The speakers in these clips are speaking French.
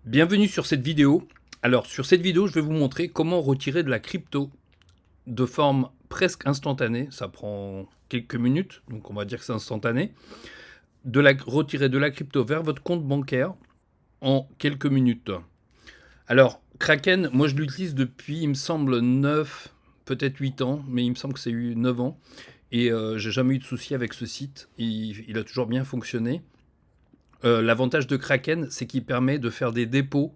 Bienvenue sur cette vidéo. Alors sur cette vidéo, je vais vous montrer comment retirer de la crypto de forme presque instantanée. Ça prend quelques minutes, donc on va dire que c'est instantané. Retirer de la crypto vers votre compte bancaire en quelques minutes. Alors Kraken, moi je l'utilise depuis, il me semble, 9, peut-être 8 ans, mais il me semble que c'est eu 9 ans. Et j'ai jamais eu de souci avec ce site. Il a toujours bien fonctionné. L'avantage de Kraken, c'est qu'il permet de faire des dépôts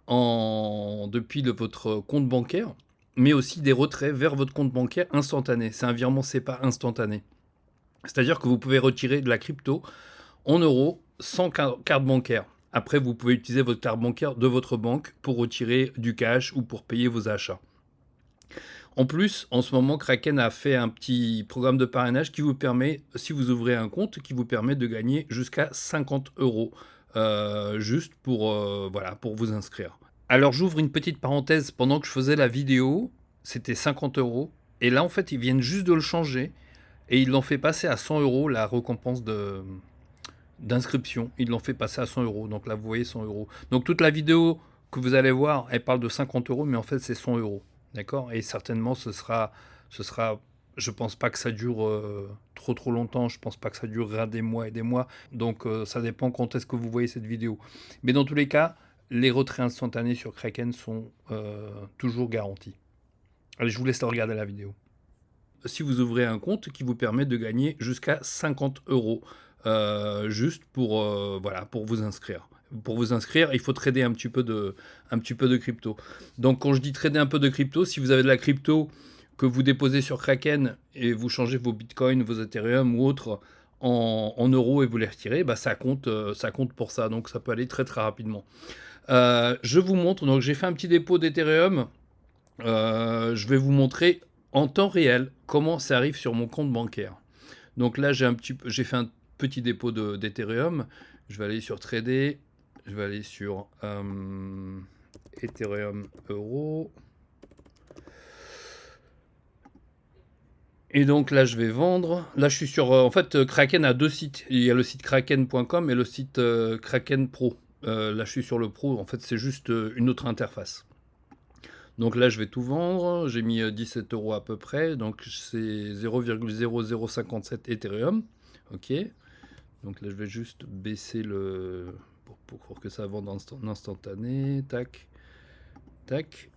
depuis votre compte bancaire, mais aussi des retraits vers votre compte bancaire instantané. C'est un virement SEPA instantané. C'est-à-dire que vous pouvez retirer de la crypto en euros sans carte bancaire. Après, vous pouvez utiliser votre carte bancaire de votre banque pour retirer du cash ou pour payer vos achats. En plus, en ce moment, Kraken a fait un petit programme de parrainage qui vous permet, si vous ouvrez un compte, qui vous permet de gagner jusqu'à 50 euros juste voilà, pour vous inscrire. Alors j'ouvre une petite parenthèse, pendant que je faisais la vidéo, c'était 50 euros. Et là, en fait, ils viennent juste de le changer et ils l'ont fait passer à 100 euros, la récompense d'inscription. Ils l'ont fait passer à 100 euros. Donc là, vous voyez 100 euros. Donc toute la vidéo que vous allez voir, elle parle de 50 euros, mais en fait, c'est 100 euros. D'accord. Et certainement, je pense pas que ça dure trop longtemps. Je pense pas que ça durera des mois et des mois. Donc ça dépend quand est-ce que vous voyez cette vidéo. Mais dans tous les cas, les retraits instantanés sur Kraken sont toujours garantis. Allez, je vous laisse regarder la vidéo. Si vous ouvrez un compte qui vous permet de gagner jusqu'à 50 euros juste voilà, pour vous inscrire. Pour vous inscrire, il faut trader un petit peu de crypto. Donc quand je dis trader un peu de crypto, si vous avez de la crypto que vous déposez sur Kraken et vous changez vos bitcoins, vos Ethereum ou autres en euros et vous les retirez, bah ça compte pour ça. Donc ça peut aller très rapidement. Je vous montre, donc j'ai fait un petit dépôt d'Ethereum. Je vais vous montrer en temps réel comment ça arrive sur mon compte bancaire. Donc là, j'ai fait un petit dépôt d'Ethereum. Je vais aller sur Trader. Je vais aller sur Ethereum Euro. Et donc là, je vais vendre. Là, je suis sur... en fait, Kraken a deux sites. Il y a le site kraken.com et le site Kraken Pro. Là, je suis sur le Pro. En fait, c'est juste une autre interface. Donc là, je vais tout vendre. J'ai mis 17 euros à peu près. Donc c'est 0,0057 Ethereum. Ok. Donc là, je vais juste baisser pour que ça vende en instantané. Tac. Tac.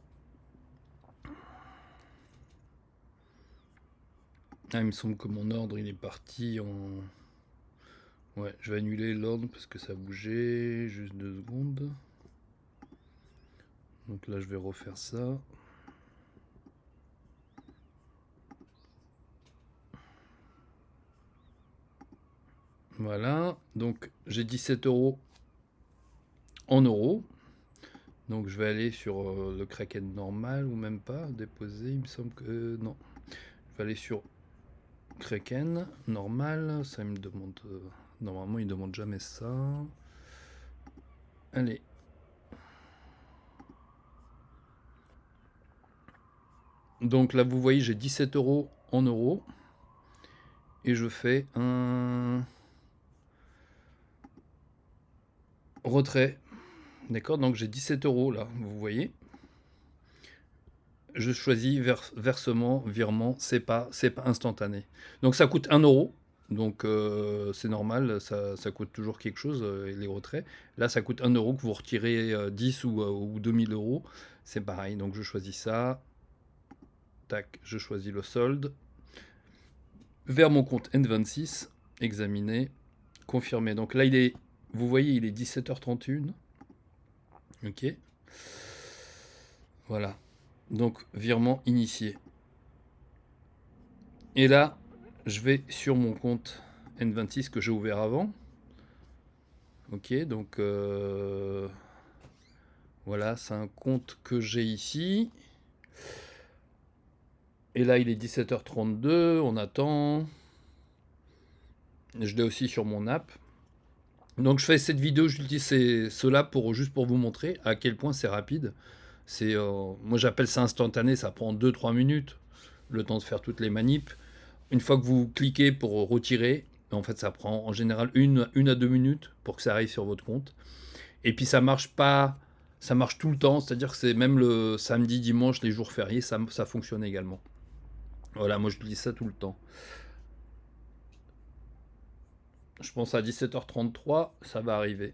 Ah, il me semble que mon ordre, il est parti en... Ouais, je vais annuler l'ordre parce que ça a bougé. Juste 2 secondes. Donc là, je vais refaire ça. Voilà. Donc j'ai 17 euros en euros. Donc je vais aller sur le Kraken normal ou même pas, déposer, il me semble que non. Je vais aller sur Kraken normal, ça me demande... normalement il ne demande jamais ça. Allez. Donc là vous voyez j'ai 17 euros en euros. Et je fais un retrait. D'accord, donc j'ai 17 euros là, vous voyez. Je choisis versement, virement, c'est pas instantané. Donc ça coûte 1 euro. Donc c'est normal, ça coûte toujours quelque chose, les retraits. Là, ça coûte 1 euro que vous retirez 10 ou 2000 euros. C'est pareil, donc je choisis ça. Tac, je choisis le solde. Vers mon compte N26, examiner, confirmer. Donc là, vous voyez, il est 17h31. Ok. Voilà. Donc virement initié. Et là, je vais sur mon compte N26 que j'ai ouvert avant. Ok, donc voilà, c'est un compte que j'ai ici. Et là, il est 17h32, on attend. Je l'ai aussi sur mon app. Donc je fais cette vidéo, j'utilise cela juste pour vous montrer à quel point c'est rapide. Moi j'appelle ça instantané, ça prend 2-3 minutes, le temps de faire toutes les manips. Une fois que vous cliquez pour retirer, en fait ça prend en général 1 à 2 minutes pour que ça arrive sur votre compte. Et puis ça marche pas, ça marche tout le temps, c'est-à-dire que c'est même le samedi, dimanche, les jours fériés, ça fonctionne également. Voilà, moi je dis ça tout le temps. Je pense à 17h33, ça va arriver.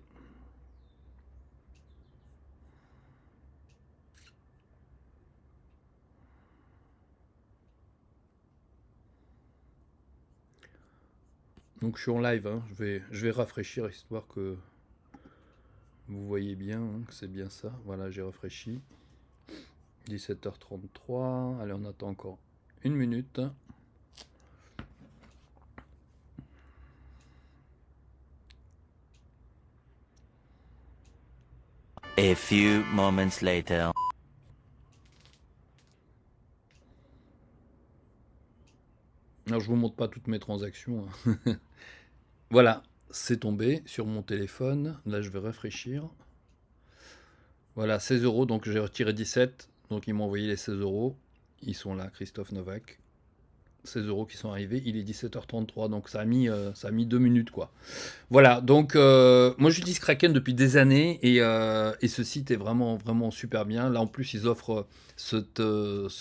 Donc je suis en live, hein. Je vais rafraîchir histoire que vous voyez bien hein, que c'est bien ça. Voilà, j'ai rafraîchi. 17h33. Allez, on attend encore une minute. A few moments later. Alors, je vous montre pas toutes mes transactions, hein. Voilà, c'est tombé sur mon téléphone. Là, je vais rafraîchir. Voilà, 16 euros. Donc, j'ai retiré 17. Donc, ils m'ont envoyé les 16 euros. Ils sont là, Christophe Novak. 16 euros qui sont arrivés. Il est 17h33. Donc, ça a mis 2 minutes, quoi. Voilà, donc moi j'utilise Kraken depuis des années et ce site est vraiment, vraiment super bien. Là, en plus, ils offrent ce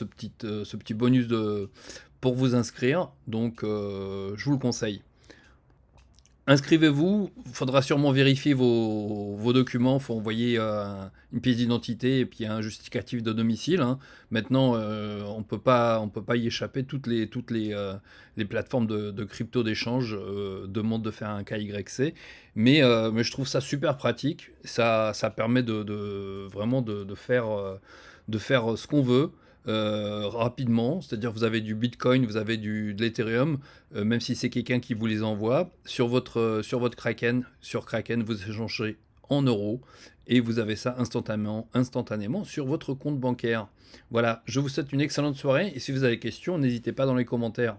petit bonus pour vous inscrire. Donc, je vous le conseille. Inscrivez-vous, il faudra sûrement vérifier vos documents, il faut envoyer une pièce d'identité et puis un justificatif de domicile, hein. Maintenant, on peut pas y échapper, les plateformes de crypto d'échange demandent de faire un KYC, mais je trouve ça super pratique, ça permet vraiment de faire ce qu'on veut. Rapidement, c'est-à-dire vous avez du Bitcoin, vous avez de l'Ethereum, même si c'est quelqu'un qui vous les envoie, sur votre Kraken, sur Kraken, vous échangez en euros et vous avez ça instantanément sur votre compte bancaire. Voilà, je vous souhaite une excellente soirée et si vous avez des questions, n'hésitez pas dans les commentaires.